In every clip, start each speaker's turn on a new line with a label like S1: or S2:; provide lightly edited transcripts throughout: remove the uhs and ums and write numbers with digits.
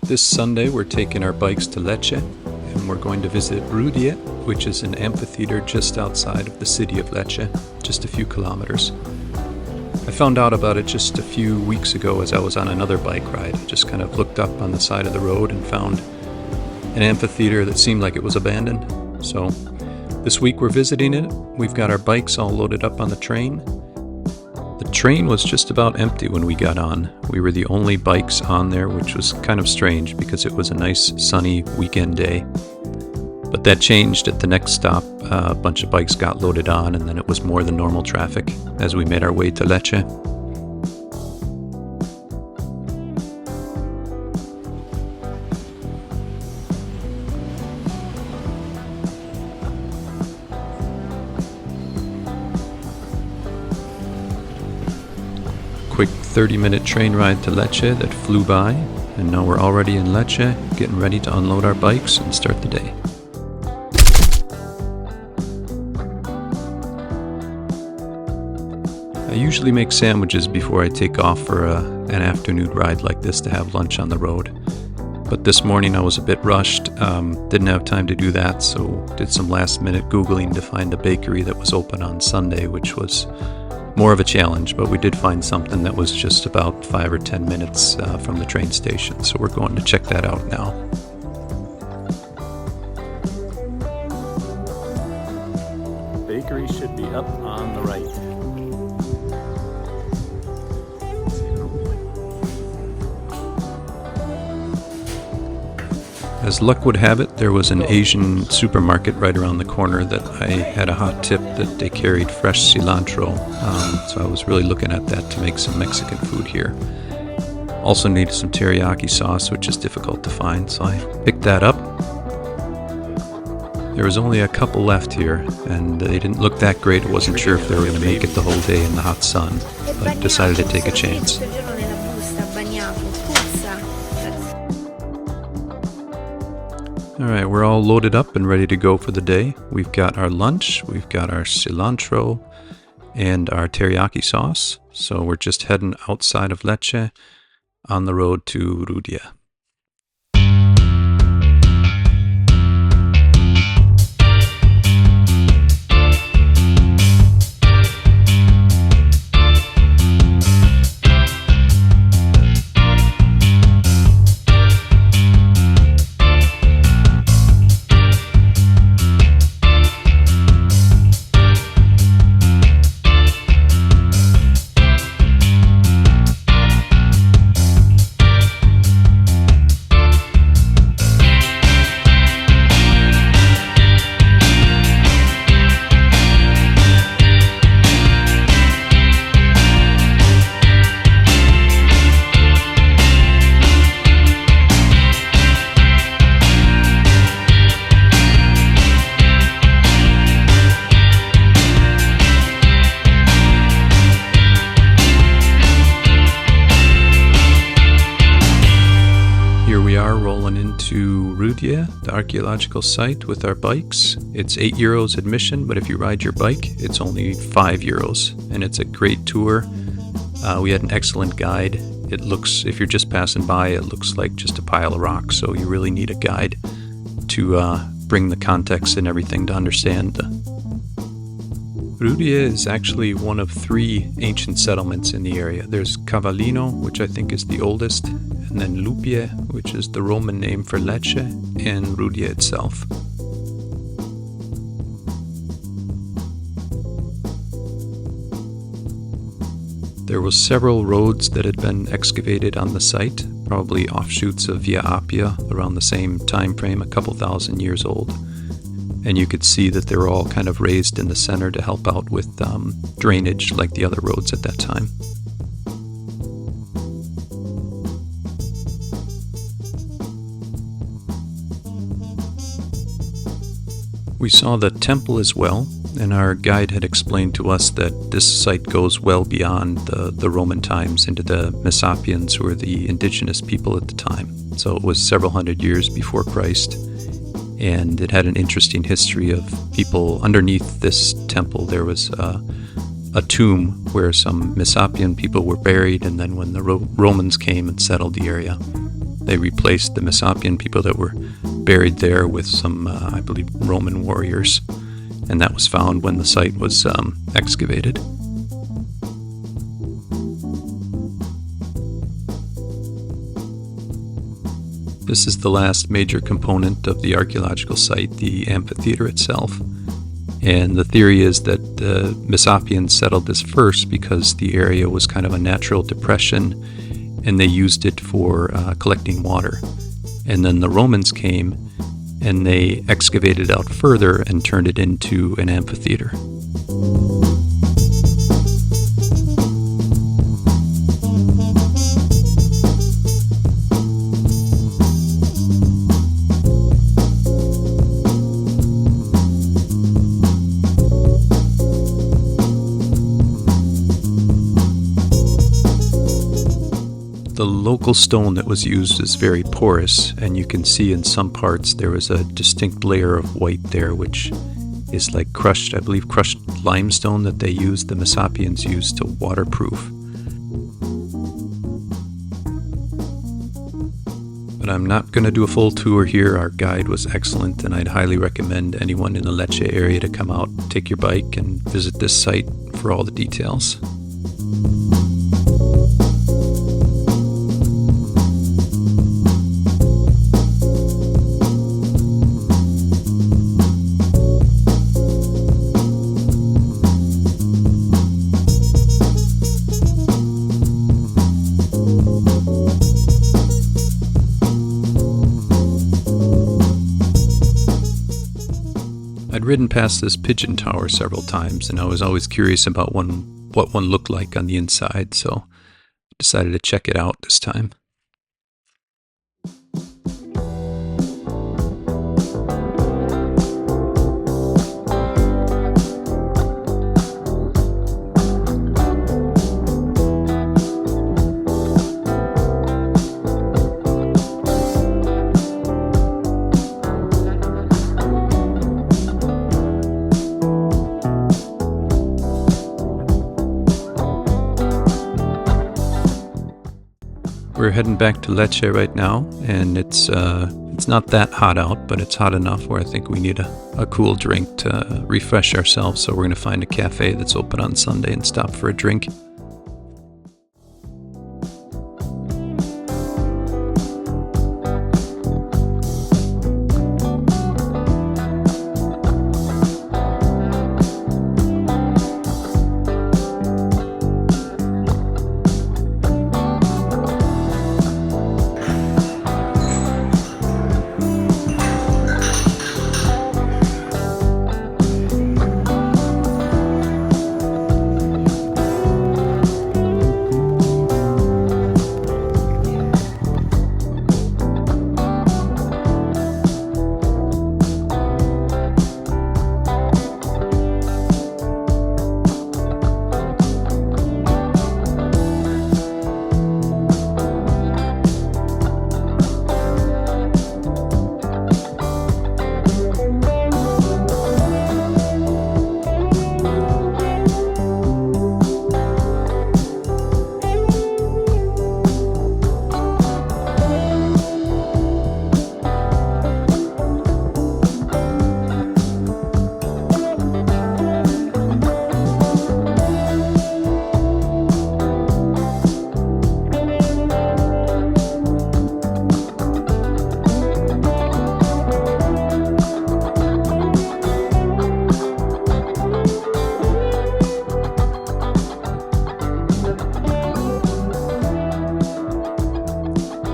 S1: This Sunday we're taking our bikes to Lecce and we're going to visit Rudia, which is an amphitheater just outside of the city of Lecce, just a few kilometers. I found out about it just a few weeks ago as I was on another bike ride. I just kind of looked up on the side of the road and found an amphitheater that seemed like it was abandoned. So this week we're visiting it. We've got our bikes all loaded up on the train. The train was just about empty when we got on. We were the only bikes on there, which was kind of strange because it was a nice sunny weekend day. But that changed at the next stop. A bunch of bikes got loaded on and then it was more than normal traffic as we made our way to Lecce. Quick 30-minute train ride to Lecce that flew by, and now we're already in Lecce, getting ready to unload our bikes and start the day. I usually make sandwiches before I take off for an afternoon ride like this to have lunch on the road. But this morning I was a bit rushed, didn't have time to do that, so did some last-minute Googling to find a bakery that was open on Sunday, which was more of a challenge, but we did find something that was just about 5 or 10 minutes from the train station, so we're going to check that out now. Bakery should be up on the right. As luck would have it, there was an Asian supermarket right around the corner that I had a hot tip that they carried fresh cilantro, so I was really looking at that to make some Mexican food here. Also needed some teriyaki sauce, which is difficult to find, so I picked that up. There was only a couple left here, and they didn't look that great. I wasn't sure if they were going to make it the whole day in the hot sun, but decided to take a chance. Alright, we're all loaded up and ready to go for the day. We've got our lunch, we've got our cilantro, and our teriyaki sauce. So we're just heading outside of Lecce on the road to Rudia. Rolling into Rudia, the archaeological site, with our bikes. It's €8 admission, but if you ride your bike, it's only €5, and it's a great tour. We had an excellent guide. It looks, if you're just passing by, it looks like just a pile of rocks, so you really need a guide to bring the context and everything to understand. Rudia is actually one of 3 ancient settlements in the area. There's Cavallino, which I think is the oldest, and then Lupie, which is the Roman name for Lecce, and Rudia itself. There were several roads that had been excavated on the site, probably offshoots of Via Appia around the same time frame, a couple thousand years old. And you could see that they were all kind of raised in the center to help out with drainage like the other roads at that time. We saw the temple as well, and our guide had explained to us that this site goes well beyond the Roman times into the Messapians, who were the indigenous people at the time. So it was several hundred years before Christ, and it had an interesting history of people underneath this temple. There was a tomb where some Messapian people were buried, and then when the Romans came and settled the area, they replaced the Messapian people that were buried there with some, I believe, Roman warriors, and that was found when the site was excavated. This is the last major component of the archaeological site, the amphitheater itself. And the theory is that the Messapians settled this first because the area was kind of a natural depression, and they used it for collecting water. And then the Romans came and they excavated out further and turned it into an amphitheater. The local stone that was used is very porous, and you can see in some parts there was a distinct layer of white there, which is like crushed, I believe, crushed limestone that they used, the Messapians used to waterproof. But I'm not going to do a full tour here. Our guide was excellent, and I'd highly recommend anyone in the Lecce area to come out, take your bike, and visit this site for all the details. I'd ridden past this pigeon tower several times, and I was always curious about what one looked like on the inside, so I decided to check it out this time. We're heading back to Lecce right now, and it's not that hot out, but it's hot enough where I think we need a cool drink to refresh ourselves, so we're going to find a cafe that's open on Sunday and stop for a drink.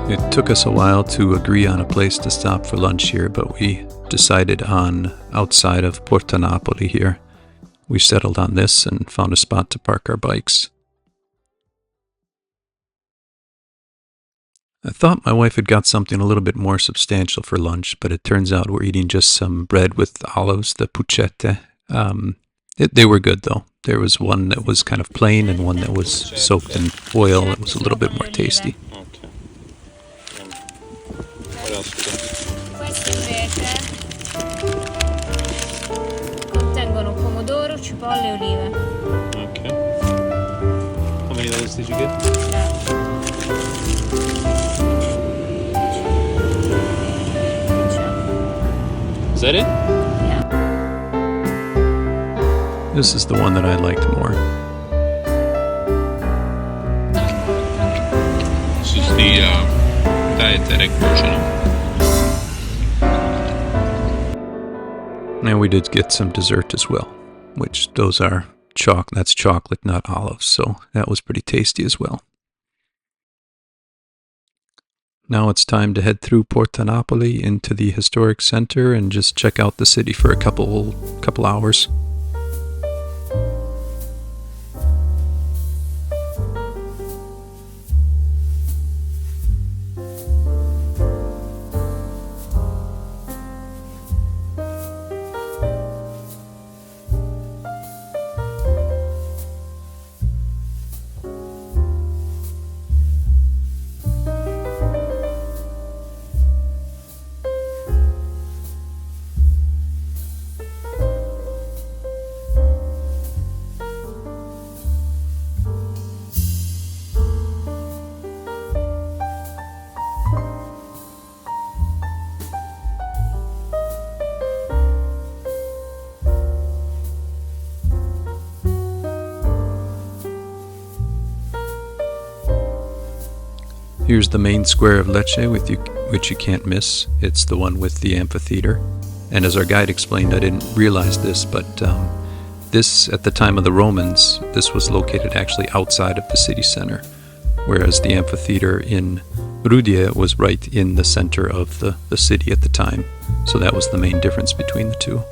S1: It took us a while to agree on a place to stop for lunch here, but we decided on outside of Porta Napoli here. We settled on this and found a spot to park our bikes. I thought my wife had got something a little bit more substantial for lunch, but it turns out we're eating just some bread with olives, the pucette. They were good, though. There was one that was kind of plain and one that was soaked in oil. It was a little bit more tasty.
S2: Okay. What else we got?
S3: Questi invece contengono pomodoro, cipolle e olive.
S2: Okay. How many of those did you get? Is that it?
S1: This is the one that I liked more.
S2: This is the dietetic version.
S1: And we did get some dessert as well, which those are that's chocolate, not olives, so that was pretty tasty as well. Now it's time to head through Porta Napoli into the historic center and just check out the city for a couple hours. Here's the main square of Lecce, which you can't miss. It's the one with the amphitheater. And as our guide explained, I didn't realize this, but this, at the time of the Romans, this was located actually outside of the city center, whereas the amphitheater in Rudia was right in the center of the city at the time. So that was the main difference between the two.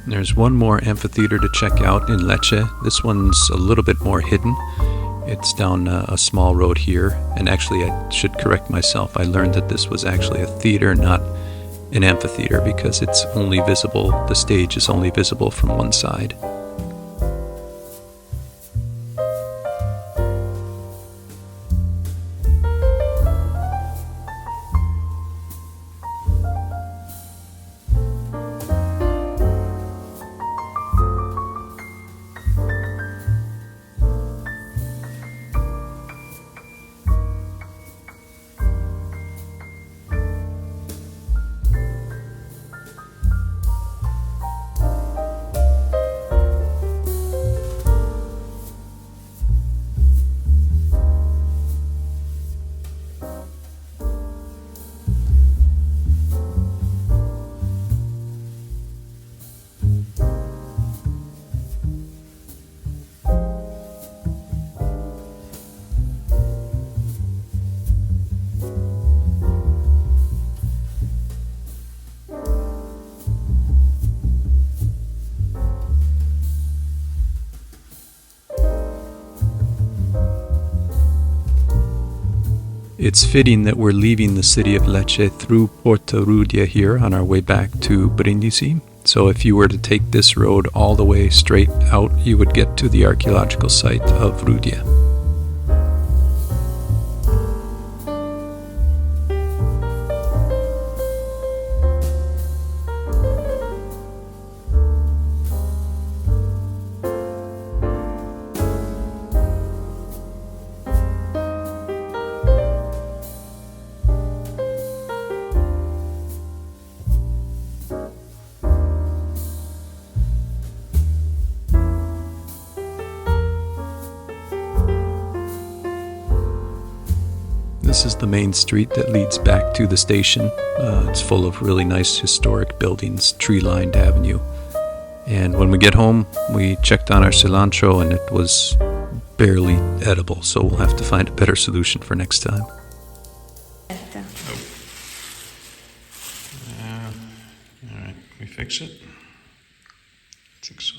S1: There's one more amphitheater to check out in Lecce. This one's a little bit more hidden. It's down a small road here, and actually I should correct myself. I learned that this was actually a theater, not an amphitheater, because it's only visible, the stage is only visible from one side. It's fitting that we're leaving the city of Lecce through Porta Rudia here on our way back to Brindisi. So if you were to take this road all the way straight out, you would get to the archaeological site of Rudia. This is the main street that leads back to the station. It's full of really nice historic buildings, tree-lined avenue. And when we get home, we checked on our cilantro and it was barely edible, so we'll have to find a better solution for next time.
S2: Alright, we fix it? I think so.